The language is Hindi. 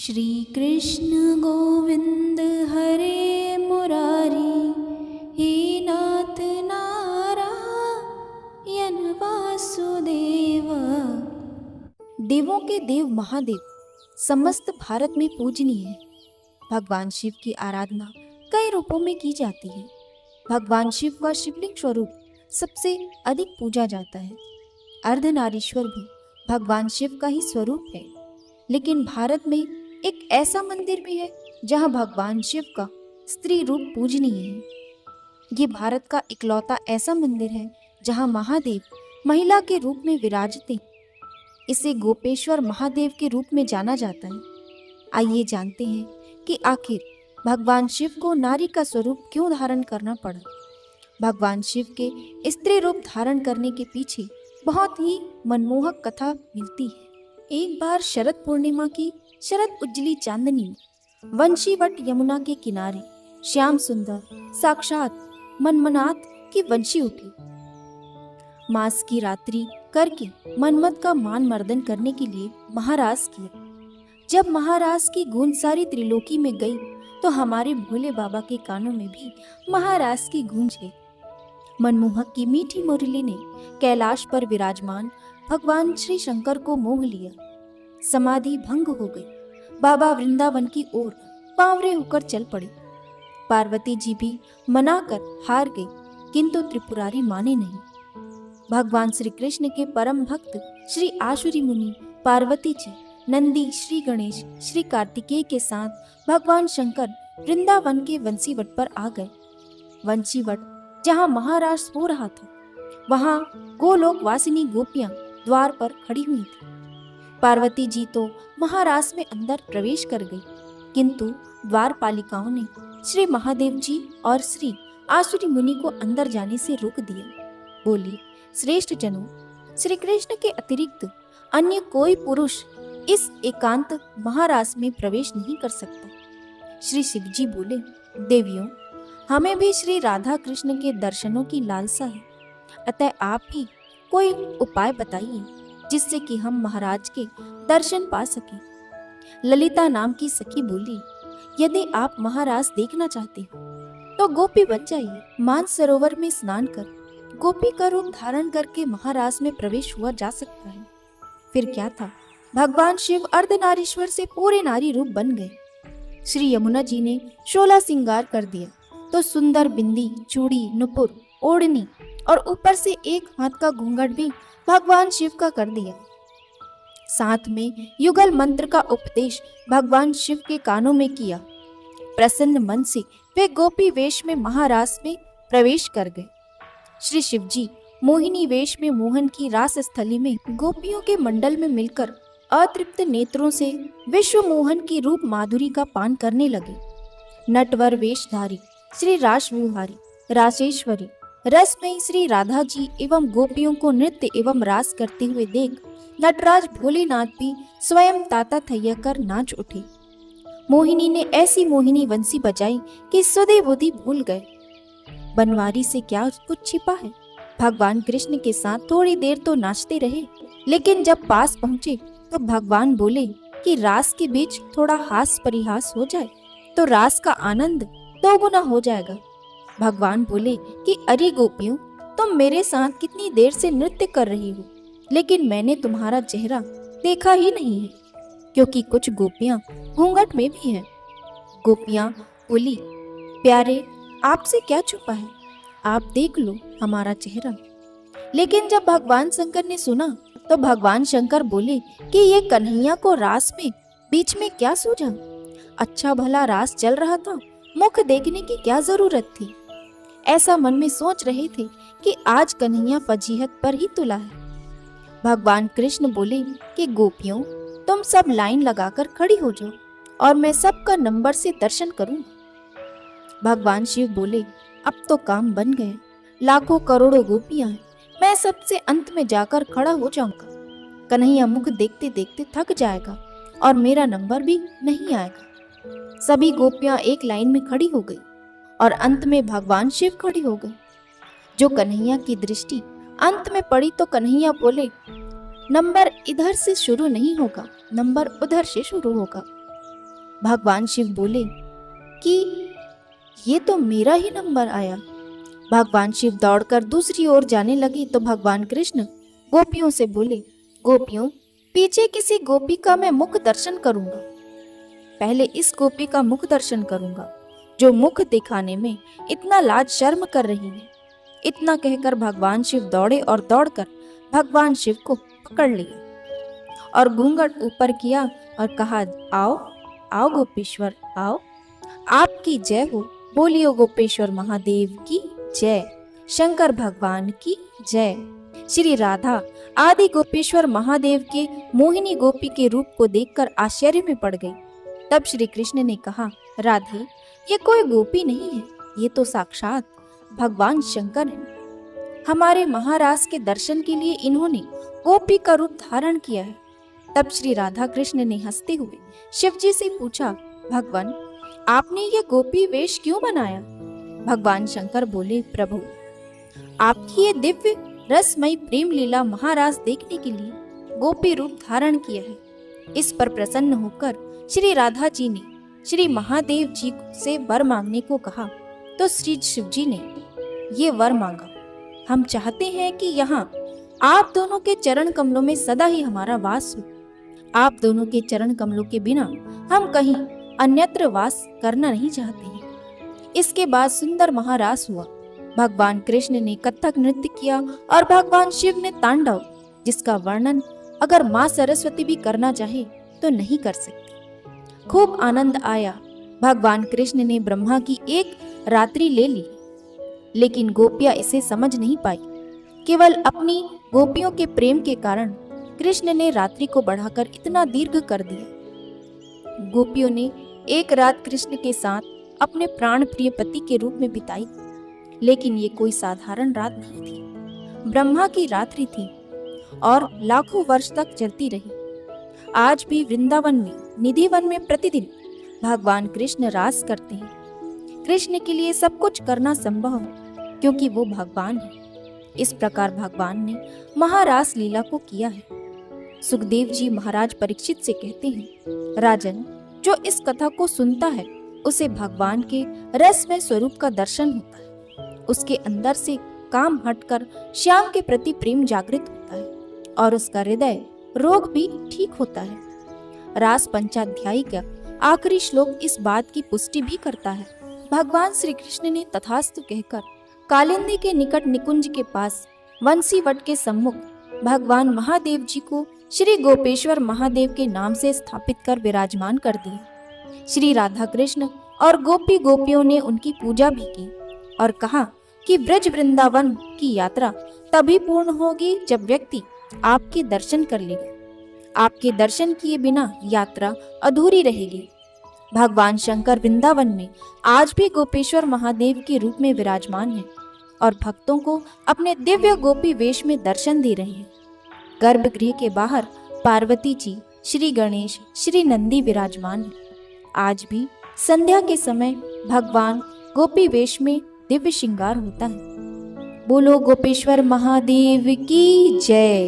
श्री कृष्ण गोविंद हरे मुरारी, हे नाथ नारायण वासुदेव। देवों के देव महादेव समस्त भारत में पूजनीय है। भगवान शिव की आराधना कई रूपों में की जाती है। भगवान शिव का शिवलिंग स्वरूप सबसे अधिक पूजा जाता है। अर्धनारीश्वर भी भगवान शिव का ही स्वरूप है। लेकिन भारत में एक ऐसा मंदिर भी है जहां भगवान शिव का स्त्री रूप पूजनीय है। ये भारत का इकलौता ऐसा मंदिर है जहां महादेव महिला के रूप में विराजते। इसे गोपेश्वर महादेव के रूप में जाना जाता है। आइए जानते हैं कि आखिर भगवान शिव को नारी का स्वरूप क्यों धारण करना पड़ा। भगवान शिव के स्त्री रूप धारण करने के पीछे बहुत ही मनमोहक कथा मिलती है। एक बार शरद पूर्णिमा की शरद उज्जली चांदनी में वंशीवट यमुना के किनारे श्याम सुंदर साक्षात मनमनाथ की वंशी उठी। मास की रात्रि करके मनमत का मान मर्दन करने के लिए महारास किया। जब महारास की गूंज सारी त्रिलोकी में गई तो हमारे भोले बाबा के कानों में भी महारास की गूंज गई। मनमोहक की मीठी मुरली ने कैलाश पर विराजमान भगवान श्री शंकर को मोह लिया। समाधि भंग हो गई। बाबा वृंदावन की ओर बावरे होकर चल पड़े। पार्वती जी भी मनाकर हार गई, किंतु त्रिपुरारी माने नहीं। भगवान श्री कृष्ण के परम भक्त श्री आशुरी मुनि, पार्वती जी, नंदी, श्री गणेश, श्री कार्तिकेय के साथ भगवान शंकर वृंदावन के वंशीवट पर आ गए। वंशीवट जहाँ महारास हो रहा था, वहाँ गोलोक वासिनी गोपियां द्वार पर खड़ी हुई थी। पार्वती जी तो महारास में अंदर प्रवेश कर गई, किंतु द्वारपालिकाओं ने श्री महादेव जी और श्री आसुरी मुनि को अंदर जाने से रोक दिया। बोली, श्रेष्ठ जनों, श्री कृष्ण के अतिरिक्त अन्य कोई पुरुष इस एकांत महारास में प्रवेश नहीं कर सकता। श्री शिव जी बोले, देवियों, हमें भी श्री राधा कृष्ण के दर्शनों की लालसा है, अतः आप भी कोई उपाय बताइए जिससे कि हम महाराज के दर्शन पा सकें। ललिता नाम की सखी बोली, यदि आप महाराज देखना चाहते हो तो गोपी बन जाइए। मानसरोवर में स्नान कर गोपी का रूप धारण करके महारास में प्रवेश हुआ जा सकता है। फिर क्या था, भगवान शिव अर्धनारीश्वर से पूरे नारी रूप बन गए। श्री यमुना जी ने 16 श्रृंगार कर दिया तो सुंदर बिंदी, चूड़ी, नुपुर, ओढ़नी और ऊपर से एक हाथ का घूंघट भी भगवान शिव का कर दिया। साथ में युगल मंत्र का उपदेश भगवान शिव के कानों में किया। प्रसन्न मन से वे गोपी वेश में महारास में प्रवेश कर गए। श्री शिव जी मोहिनी वेश में मोहन की रास स्थली में गोपियों के मंडल में मिलकर अतृप्त नेत्रों से विश्व मोहन की रूप माधुरी का पान करने लगे। नटवर वेशधारी श्री रास विहारी रासेश्वरी रसमयी श्री राधा जी एवं गोपियों को नृत्य एवं रास करते हुए देख नटराज भोलेनाथ भी स्वयं ताता थैया कर नाच उठे। मोहिनी ने ऐसी मोहिनी वंशी बजाई कि सुधि बुद्धि भूल गए। बनवारी से क्या कुछ छिपा है। भगवान कृष्ण के साथ थोड़ी देर तो नाचते रहे, लेकिन जब पास पहुंचे तो भगवान बोले कि रास के बीच थोड़ा हास परिहास हो जाए तो रास का आनंद दोगुना हो जाएगा। भगवान बोले कि अरे गोपियों, तुम मेरे साथ कितनी देर से नृत्य कर रही हो, लेकिन मैंने तुम्हारा चेहरा देखा ही नहीं है, क्योंकि कुछ गोपियां घूंघट में भी हैं। गोपियां बोली, प्यारे, आपसे क्या छुपा है, आप देख लो हमारा चेहरा। लेकिन जब भगवान शंकर ने सुना तो भगवान शंकर बोले कि ये कन्हैया को रास में बीच में क्या सूझा। अच्छा भला रास चल रहा था, मुख देखने की क्या जरूरत थी। ऐसा मन में सोच रहे थे कि आज कन्हैया फजीहत पर ही तुला है। भगवान कृष्ण बोले कि गोपियों, तुम सब लाइन लगाकर खड़ी हो जाओ और मैं सबका नंबर से दर्शन करूंगा। भगवान शिव बोले, अब तो काम बन गए, लाखों करोड़ों गोपियां हैं, मैं सबसे अंत में जाकर खड़ा हो जाऊंगा। कन्हैया मुख देखते देखते थक जाएगा और मेरा नंबर भी नहीं आएगा। सभी गोपियां एक लाइन में खड़ी हो गई और अंत में भगवान शिव खड़ी हो गए। जो कन्हैया की दृष्टि अंत में पड़ी तो कन्हैया बोले, नंबर इधर से शुरू नहीं होगा, नंबर उधर से शुरू होगा। भगवान शिव बोले कि ये तो मेरा ही नंबर आया। भगवान शिव दौड़कर दूसरी ओर जाने लगे तो भगवान कृष्ण गोपियों से बोले, गोपियों, पीछे किसी गोपी का मैं मुख दर्शन करूंगा। पहले इस गोपी का मुख दर्शन करूंगा जो मुख दिखाने में इतना लाज शर्म कर रही है। इतना कहकर भगवान शिव दौड़े और दौड़कर भगवान शिव को पकड़ लिया और घूंघट ऊपर किया और कहा, आओ आओ गोपेश्वर आओ, आपकी जय हो। बोलियो गोपेश्वर महादेव की जय, शंकर भगवान की जय। श्री राधा आदि गोपेश्वर महादेव के मोहिनी गोपी के रूप को देखकर आश्चर्य में पड़ गई। तब श्री कृष्ण ने कहा, राधे, ये कोई गोपी नहीं है, ये तो साक्षात भगवान शंकर है। हमारे महाराज के दर्शन के लिए इन्होंने गोपी का रूप धारण किया है। तब श्री राधा कृष्ण ने हंसते हुए शिव जी से पूछा, भगवान, आपने ये गोपी वेश क्यों बनाया? भगवान शंकर बोले, प्रभु, आपकी ये दिव्य रसमयी प्रेम लीला महाराज देखने के लिए गोपी रूप धारण किया है। इस पर प्रसन्न होकर श्री राधा जी ने श्री महादेव जी से वर मांगने को कहा तो श्री शिव जी ने ये वर मांगा, हम चाहते हैं कि यहाँ आप दोनों के चरण कमलों में सदा ही हमारा वास हो। आप दोनों के चरण कमलों के बिना हम कहीं अन्यत्र वास करना नहीं चाहते हैं। इसके बाद सुंदर महारास हुआ। भगवान कृष्ण ने कथक नृत्य किया और भगवान शिव ने तांडव, जिसका वर्णन अगर माँ सरस्वती भी करना चाहे तो नहीं कर सकती। खूब आनंद आया। भगवान कृष्ण ने ब्रह्मा की एक रात्रि ले ली, लेकिन गोपियां इसे समझ नहीं पाई। केवल अपनी गोपियों के प्रेम के कारण कृष्ण ने रात्रि को बढ़ाकर इतना दीर्घ कर दिया। गोपियों ने एक रात कृष्ण के साथ अपने प्राण प्रिय पति के रूप में बिताई, लेकिन ये कोई साधारण रात नहीं थी। ब्रह्मा की रात्रि थी और लाखों वर्ष तक चलती रही। आज भी वृंदावन में निधिवन में प्रतिदिन भगवान कृष्ण रास करते हैं। कृष्ण के लिए सब कुछ करना संभव है क्योंकि वो भगवान है। इस प्रकार भगवान ने महारास लीला को किया है। सुखदेव जी महाराज परीक्षित से कहते हैं, राजन, जो इस कथा को सुनता है उसे भगवान के रसमय स्वरूप का दर्शन होता है। उसके अंदर से काम हटकर श्याम के प्रति प्रेम जागृत होता है और उसका हृदय रोग भी ठीक होता है। रास पंचाध्यायी का आखिरी श्लोक इस बात की पुष्टि भी करता है। भगवान श्री कृष्ण ने तथास्तु कहकर कालिंदी के निकट निकुंज के पास वंशी वट के सम्मुख भगवान महादेव जी को श्री गोपेश्वर महादेव के नाम से स्थापित कर विराजमान कर दिया। श्री राधा कृष्ण और गोपी गोपियों ने उनकी पूजा भी की और कहा कि ब्रज वृंदावन की यात्रा तभी पूर्ण होगी जब व्यक्ति आपके दर्शन कर लेगा। आपके दर्शन किए बिना यात्रा अधूरी रहेगी। भगवान शंकर वृंदावन में आज भी गोपेश्वर महादेव के रूप में विराजमान है और भक्तों को अपने दिव्य गोपी वेश में दर्शन दे रहे हैं। गर्भगृह के बाहर पार्वती जी, श्री गणेश, श्री नंदी विराजमान है। आज भी संध्या के समय भगवान गोपी वेश में दिव्य श्रृंगार होता है। बोलो गोपेश्वर महादेव की जय।